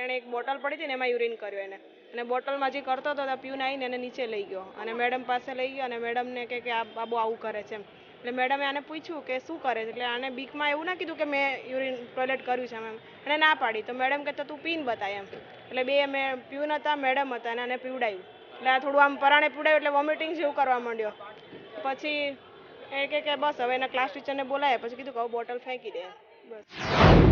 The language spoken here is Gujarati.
એણે એક બોટલ પડી હતી ને એમાં યુરિન કર્યું એને, અને બોટલમાં જે કરતો હતો તો પીને આવીને એને નીચે લઈ ગયો અને મેડમ પાસે લઈ ગયો અને મેડમને કે આ બાબુ આવું કરે છે એમ. એટલે મેડમે આને પૂછ્યું કે શું કરે છે, એટલે આને બીકમાં એવું ના કીધું કે મેં યુરિન ટોયલેટ કર્યું છે એમ, એને ના પાડી. તો મેડમ કહેતો તું પીને બતાય એમ. એટલે બે પ્યુન હતા, મેડમ હતા, અને આને પીવડાવ્યું. એટલે આ થોડું આમ પરાણે પીવડાવ્યું એટલે વોમિટિંગ જેવું કરવા માંડ્યો. પછી એ કે બસ હવે એના ક્લાસ ટીચરને બોલાય, પછી કીધું કે હવે બોટલ ફેંકી દે બસ.